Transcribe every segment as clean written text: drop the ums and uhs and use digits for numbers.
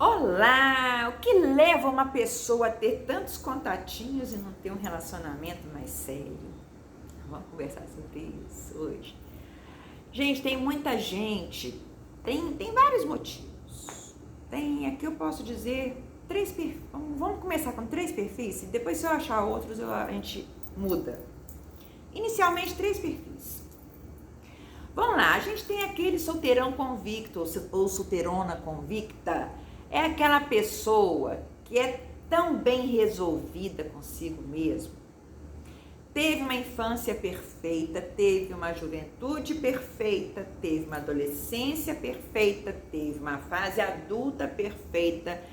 Olá! O que leva uma pessoa a ter tantos contatinhos e não ter um relacionamento mais sério? Vamos conversar sobre isso hoje. Gente, tem muita gente, tem vários motivos. Aqui eu posso dizer três perfis. Vamos começar com 3 perfis, e depois se eu achar outros a gente muda. Inicialmente 3 perfis. Vamos lá, a gente tem aquele solteirão convicto ou solteirona convicta. É aquela pessoa que é tão bem resolvida consigo mesmo. Teve uma infância perfeita, teve uma juventude perfeita, teve uma adolescência perfeita, teve uma fase adulta perfeita.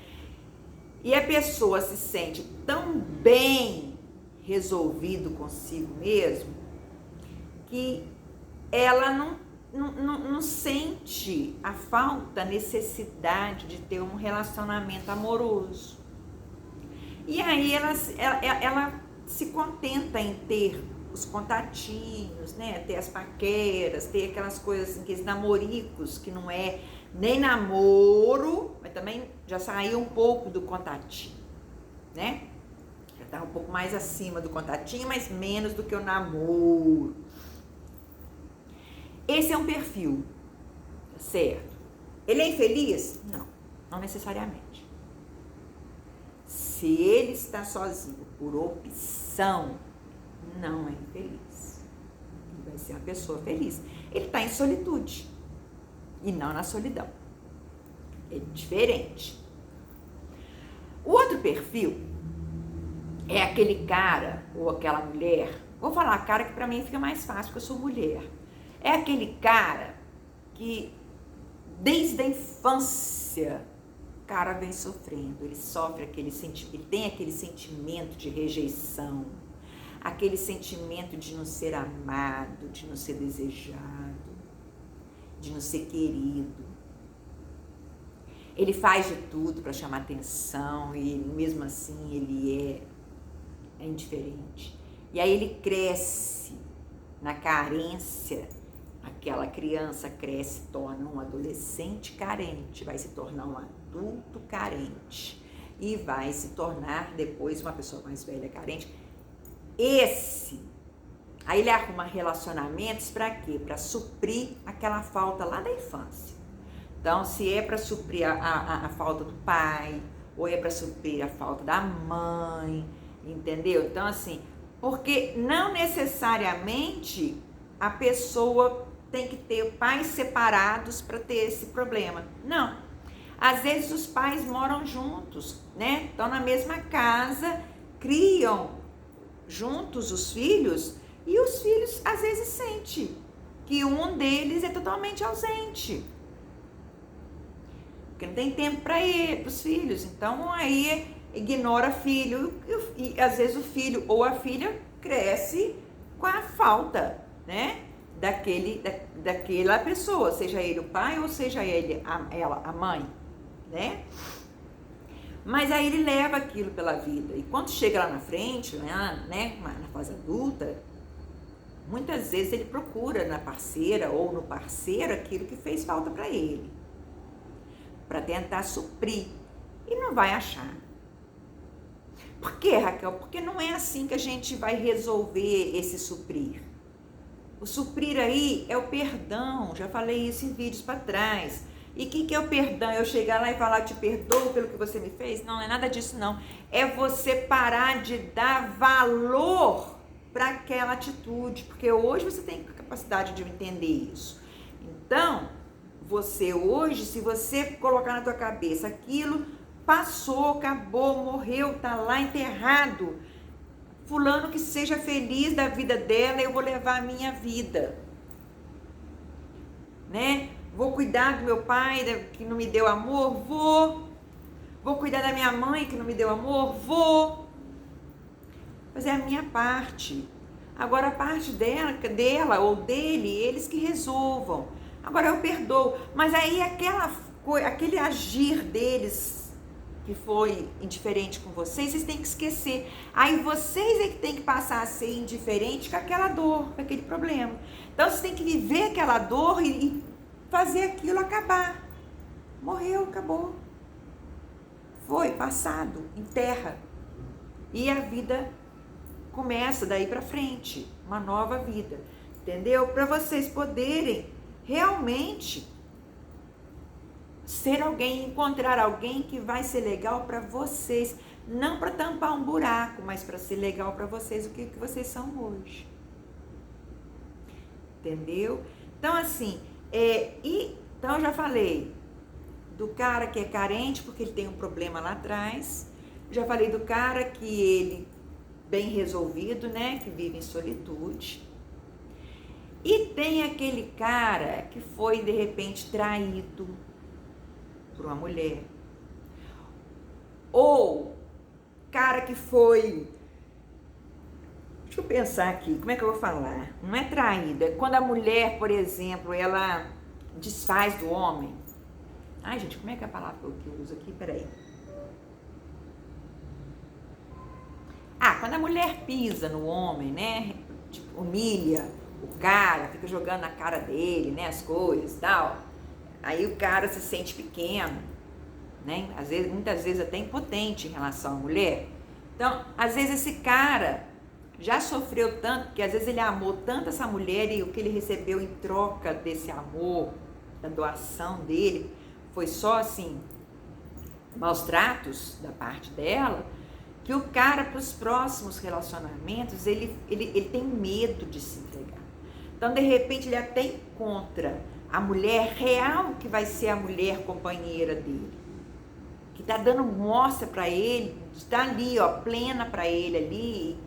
E a pessoa se sente tão bem resolvido consigo mesmo que ela não sente a falta, a necessidade de ter um relacionamento amoroso. E aí ela se contenta em ter os contatinhos, né? Ter as paqueras, ter aquelas coisas, assim, aqueles namoricos, que não é nem namoro, mas também já saiu um pouco do contatinho, né? Já tá um pouco mais acima do contatinho, mas menos do que o namoro. Esse é um perfil, certo? Ele é infeliz? Não necessariamente. Se ele está sozinho por opção, não é infeliz. Ele vai ser uma pessoa feliz. Ele está em solitude e não na solidão. É diferente. O outro perfil é aquele cara ou aquela mulher. Vou falar cara que para mim fica mais fácil, porque eu sou mulher. É aquele cara que, desde a infância, o cara vem sofrendo. Ele sofre ele tem aquele sentimento de rejeição, aquele sentimento de não ser amado, de não ser desejado, de não ser querido. Ele faz de tudo para chamar atenção e mesmo assim ele é indiferente. E aí ele cresce na carência. Aquela criança cresce, torna um adolescente carente, vai se tornar um adulto carente e vai se tornar depois uma pessoa mais velha carente. Aí ele arruma relacionamentos para quê? Para suprir aquela falta lá da infância. Então, se é para suprir a falta do pai, ou é para suprir a falta da mãe, entendeu? Então, assim, porque não necessariamente a pessoa tem que ter pais separados para ter esse problema. Não. Às vezes os pais moram juntos, né? Estão na mesma casa, criam juntos os filhos, e os filhos às vezes sentem que um deles é totalmente ausente. Porque não tem tempo para os filhos. Então aí ignora filho, e às vezes o filho ou a filha cresce com a falta, né? Daquela pessoa, seja ele o pai ou seja ele a mãe, né? Mas aí ele leva aquilo pela vida, e quando chega lá na frente, né, na fase adulta, muitas vezes ele procura na parceira ou no parceiro aquilo que fez falta para ele, para tentar suprir, e não vai achar. Por quê, Raquel? Porque não é assim que a gente vai resolver esse suprir. O suprir aí é o perdão, já falei isso em vídeos para trás. E o que é o perdão? Eu chegar lá e falar, te perdoo pelo que você me fez? Não é nada disso não. É você parar de dar valor para aquela atitude, porque hoje você tem capacidade de entender isso. Então, você hoje, se você colocar na tua cabeça aquilo, passou, acabou, morreu, tá lá enterrado. Fulano que seja feliz da vida dela, eu vou levar a minha vida, né? Vou cuidar do meu pai que não me deu amor, vou cuidar da minha mãe que não me deu amor, vou fazer a minha parte. Agora a parte dela ou dele, eles que resolvam. Agora eu perdoo, mas aí aquele agir deles que foi indiferente com vocês têm que esquecer. Aí vocês é que tem que passar a ser indiferente com aquela dor, com aquele problema. Então vocês têm que viver aquela dor e fazer aquilo acabar. Morreu, acabou. foi passado, enterra. E a vida começa daí para frente, uma nova vida, entendeu? Para vocês poderem realmente ser alguém, encontrar alguém que vai ser legal para vocês, não para tampar um buraco, mas para ser legal para vocês, o que vocês são hoje. Entendeu? Então, assim, então eu já falei do cara que é carente porque ele tem um problema lá atrás, já falei do cara que ele, bem resolvido, né, que vive em solitude, e tem aquele cara que foi, de repente, traído por uma mulher, ou cara que foi, deixa eu pensar aqui, como é que eu vou falar? Não é traído, é quando a mulher, por exemplo, ela desfaz do homem. Ai, gente, como é que é a palavra que eu uso aqui? Peraí. Quando a mulher pisa no homem, né? Tipo, humilha o cara, fica jogando na cara dele, né? As coisas e tal. Aí o cara se sente pequeno, né? Às vezes, muitas vezes até impotente em relação à mulher. Então, às vezes esse cara já sofreu tanto, porque às vezes ele amou tanto essa mulher e o que ele recebeu em troca desse amor, da doação dele, foi só assim, maus tratos da parte dela, que o cara, para os próximos relacionamentos, ele tem medo de se entregar. Então, de repente, ele até encontra a mulher real que vai ser a mulher companheira dele, que está dando mostra para ele, está ali, ó, plena para ele ali,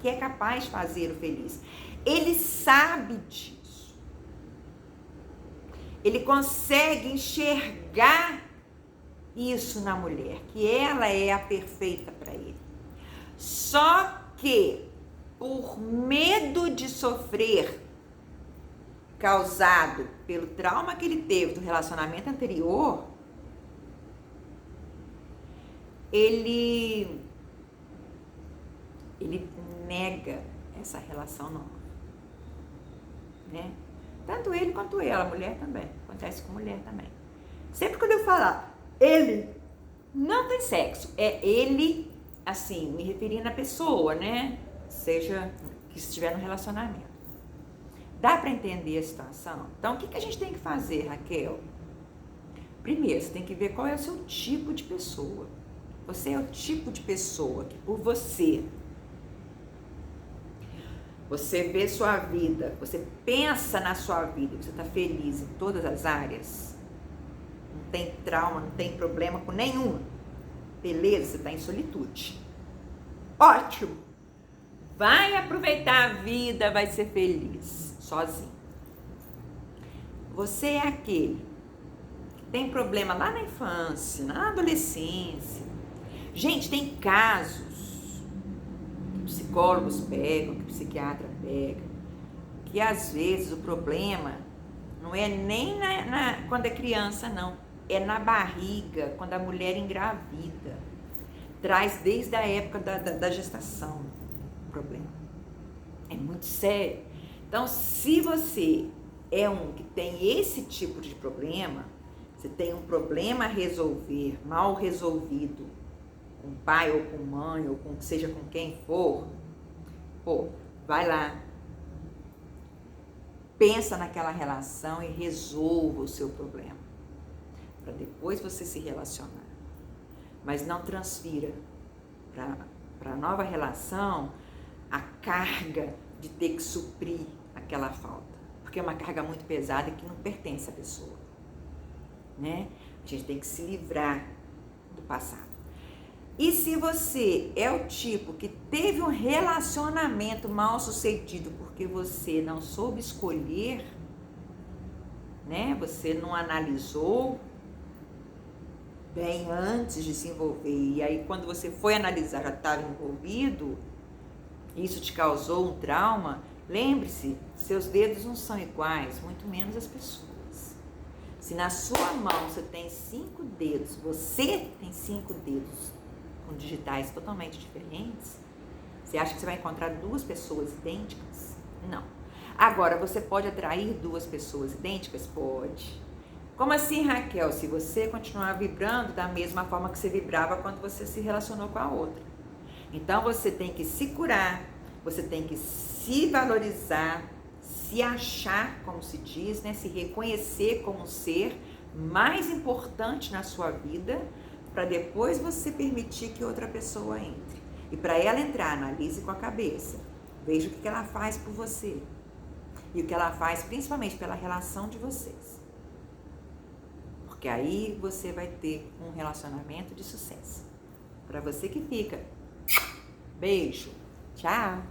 que é capaz de fazer o feliz. Ele sabe disso. Ele consegue enxergar isso na mulher, que ela é a perfeita para ele. Só que, por medo de sofrer, causado pelo trauma que ele teve do relacionamento anterior, ele nega essa relação nova, né? Tanto ele quanto ela, a mulher também, acontece com mulher também. Sempre quando eu falar ele não tem sexo, é ele, assim, me referindo à pessoa, né? Seja que estiver no relacionamento. Dá para entender a situação? Então, o que a gente tem que fazer, Raquel? Primeiro, você tem que ver qual é o seu tipo de pessoa. Você é o tipo de pessoa que, por você vê sua vida, você pensa na sua vida, você está feliz em todas as áreas, não tem trauma, não tem problema com nenhuma. Beleza, você está em solitude. Ótimo! Vai aproveitar a vida, vai ser feliz, sozinho. Você é aquele que tem problema lá na infância, na adolescência. Gente, tem casos que psicólogos pegam, que psiquiatra pega, que às vezes o problema não é nem quando é criança, não. É na barriga, quando a mulher engravida. Traz desde a época da gestação o problema. É muito sério. Então, se você é um que tem esse tipo de problema, você tem um problema a resolver, mal resolvido, com pai ou com mãe, ou com seja com quem for, vai lá. Pensa naquela relação e resolva o seu problema, para depois você se relacionar. Mas não transfira para a nova relação a carga de ter que suprir aquela falta, porque é uma carga muito pesada que não pertence à pessoa, né? A gente tem que se livrar do passado. E se você é o tipo que teve um relacionamento mal sucedido porque você não soube escolher, né? Você não analisou bem antes de se envolver, e aí quando você foi analisar já estava envolvido, isso te causou um trauma, lembre-se, seus dedos não são iguais, muito menos as pessoas. Se na sua mão você tem 5 dedos, você tem 5 dedos com digitais totalmente diferentes, você acha que você vai encontrar 2 pessoas idênticas? Não. Agora, você pode atrair 2 pessoas idênticas? Pode. Como assim, Raquel? Se você continuar vibrando da mesma forma que você vibrava quando você se relacionou com a outra. Então você tem que se curar, você tem que se valorizar, se achar, como se diz, né? Se reconhecer como um ser mais importante na sua vida, para depois você permitir que outra pessoa entre. E para ela entrar, analise com a cabeça. Veja o que ela faz por você. E o que ela faz principalmente pela relação de vocês. Porque aí você vai ter um relacionamento de sucesso. Para você que fica. Beijo. Tchau.